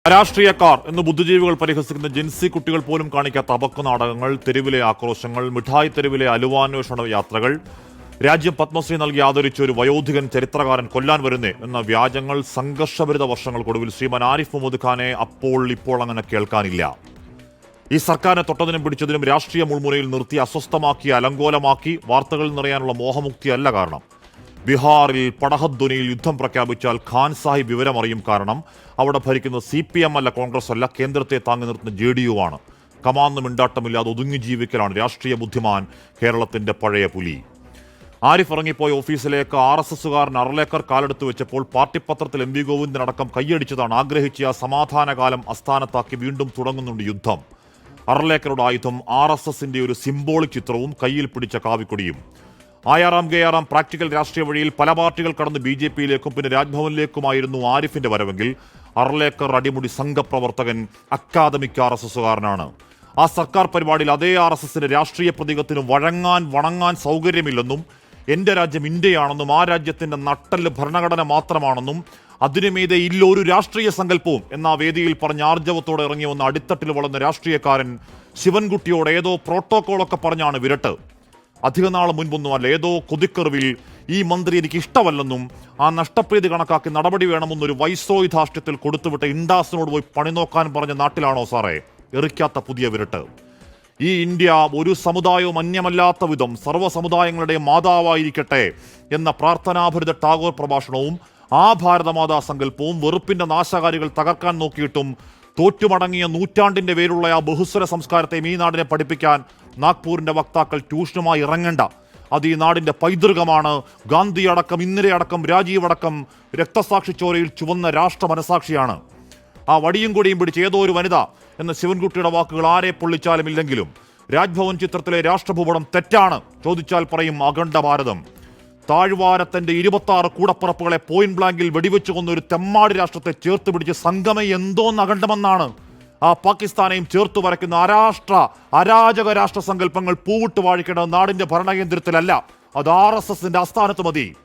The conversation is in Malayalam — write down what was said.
രാഷ്ട്രീയക്കാർ എന്ന് ബുദ്ധിജീവികൾ പരിഹസിക്കുന്ന ജൻസി കുട്ടികൾ പോലും കാണിക്കാത്ത അപക്വ നാടകങ്ങൾ, തെരുവിലെ ആക്രോശങ്ങൾ, മിഠായി തെരുവിലെ അലുവാന്വേഷണ യാത്രകൾ, രാജ്യം പത്മശ്രീ നൽകി ആദരിച്ച ഒരു വയോധികൻ ചരിത്രകാരൻ കൊല്ലാൻ വരുന്നേ എന്ന വ്യാജങ്ങൾ, സംഘർഷഭരിത വർഷങ്ങൾക്കൊടുവിൽ ശ്രീമാൻ ആരിഫ് മുഹമ്മദ് ഖാനെ ഇപ്പോൾ അങ്ങനെ കേൾക്കാനില്ല. ഈ സർക്കാരിനെ തൊട്ടതിനും പിടിച്ചതിനും രാഷ്ട്രീയ മുൾമുനയിൽ നിർത്തി അസ്വസ്ഥമാക്കി, അലങ്കോലമാക്കി വാർത്തകളിൽ നിറയാനുള്ള മോഹമുക്തിയല്ല കാരണം. ബീഹാറിൽ പടഹധ്വനിയിൽ യുദ്ധം പ്രഖ്യാപിച്ചാൽ ഖാൻ സാഹിബ് വിവരമറിയും. കാരണം അവിടെ ഭരിക്കുന്ന CPM അല്ല, കോൺഗ്രസ് അല്ല, കേന്ദ്രത്തെ താങ്ങി നിർത്തുന്ന JDU ആണ്. കമാന്ന് മിണ്ടാട്ടമില്ലാതെ ഒതുങ്ങി ജീവിക്കലാണ് രാഷ്ട്രീയ ബുദ്ധിമാൻ, കേരളത്തിന്റെ പഴയ പുലി. ആരിഫ് ഇറങ്ങിപ്പോയ ഓഫീസിലേക്ക് RSSകാരൻ അർലേക്കർ കാലെടുത്ത് വെച്ചപ്പോൾ പാർട്ടി പത്രത്തിൽ MV ഗോവിന്ദനടക്കം കൈയടിച്ചതാണ്. ആഗ്രഹിച്ച ആ സമാധാനകാലം അസ്ഥാനത്താക്കി വീണ്ടും തുടങ്ങുന്നുണ്ട് യുദ്ധം. അർലേക്കറുടെ ആയുധം RSSന്റെ ഒരു സിംബോളിക് ചിത്രവും കയ്യിൽ പിടിച്ച കാവിക്കൊടിയും. ആയാറാം ഗയാറാം പ്രാക്ടിക്കൽ രാഷ്ട്രീയ വഴിയിൽ പല പാർട്ടികൾ കടന്ന് BJPയിലേക്കും പിന്നെ രാജ്ഭവനിലേക്കുമായിരുന്നു ആരിഫിന്റെ വരവെങ്കിൽ അർലേക്കർ അടിമുടി സംഘപ്രവർത്തകൻ, അക്കാദമിക് RSSകാരനാണ്. ആ സർക്കാർ പരിപാടിയിൽ അതേ RSSന്റെ രാഷ്ട്രീയ പ്രതീകത്തിന് വണങ്ങാൻ സൗകര്യമില്ലെന്നും, എന്റെ രാജ്യം ഇന്ത്യയാണെന്നും, ആ രാജ്യത്തിന്റെ നട്ടെല്ല് ഭരണഘടന മാത്രമാണെന്നും, അതിനുമീതെ ഇല്ല ഒരു രാഷ്ട്രീയ സങ്കല്പവും എന്ന വേദിയിൽ പറഞ്ഞ ആർജവത്തോടെ ഇറങ്ങി വന്ന അടിത്തട്ടിൽ വളർന്ന രാഷ്ട്രീയക്കാരൻ ശിവൻകുട്ടിയോട് ഏതോ പ്രോട്ടോകോളൊക്കെ പറഞ്ഞാണ് വിരട്ട്. അധികനാൾ മുൻപൊന്നുമല്ല, ഏതോ കൊതിക്കെറിവിൽ ഈ മന്ത്രി എനിക്ക് ഇഷ്ടമല്ലെന്നും ആ നഷ്ടപ്രീതി കണക്കാക്കി നടപടി വേണമെന്നൊരു വൈസ്രോയി ധാർഷ്ട്യത്തിൽ കൊടുത്തുവിട്ട ഇൻഡാസിനോട് പോയി പണി നോക്കാൻ പറഞ്ഞ നാട്ടിലാണോ സാറേ എറിക്കാത്ത പുതിയ വിരട്ട്? ഈ ഇന്ത്യ ഒരു സമുദായവും അന്യമല്ലാത്ത വിധം സർവ്വ സമുദായങ്ങളുടെയും മാതാവായിരിക്കട്ടെ എന്ന പ്രാർത്ഥനാഭരിത ടാഗോർ പ്രഭാഷണവും ആ ഭാരതമാതാ സങ്കല്പവും വെറുപ്പിന്റെ നാശകാരികൾ തകർക്കാൻ നോക്കിയിട്ടും തോറ്റുമടങ്ങിയ നൂറ്റാണ്ടിന്റെ പേരുള്ള ആ ബഹുസ്വര സംസ്കാരത്തെയും ഈ നാടിനെ പഠിപ്പിക്കാൻ നാഗ്പൂരിന്റെ വക്താക്കൾ ട്യൂഷനുമായി ഇറങ്ങണ്ട. അത് ഈ നാടിന്റെ പൈതൃകമാണ്. ഗാന്ധി അടക്കം, ഇന്ദിരയടക്കം, രാജീവ് അടക്കം രക്തസാക്ഷി ചോരയിൽ ചുവന്ന രാഷ്ട്ര മനസാക്ഷിയാണ്. ആ വടിയും കൊടിയും പിടിച്ച് ഏതോ ഒരു വനിത എന്ന ശിവൻകുട്ടിയുടെ വാക്കുകൾ ആരെ പൊള്ളിച്ചാലും ഇല്ലെങ്കിലും രാജ്ഭവൻ ചിത്രത്തിലെ രാഷ്ട്രഭൂപടം തെറ്റാണ്. ചോദിച്ചാൽ പറയും അഖണ്ഡ ഭാരതം. താഴ്വാരത്തിന്റെ 26 കൂടപ്പുറപ്പുകളെ പോയിന്റ് ബ്ലാങ്കിൽ വെടിവെച്ചു കൊന്ന ഒരു തെമ്മാടി രാഷ്ട്രത്തെ ചേർത്ത് പിടിച്ച് സംഗമം എന്തോന്ന് അഖണ്ഡമെന്നാണ് ആ പാകിസ്ഥാനെയും ചേർത്ത് വരയ്ക്കുന്ന അരാജക രാഷ്ട്ര സങ്കല്പങ്ങൾ പൂവിട്ട് വാഴിക്കേണ്ടത് നാടിന്റെ ഭരണകേന്ദ്രത്തിലല്ല, അത് RSSന്റെ ആസ്ഥാനത്ത് മതി.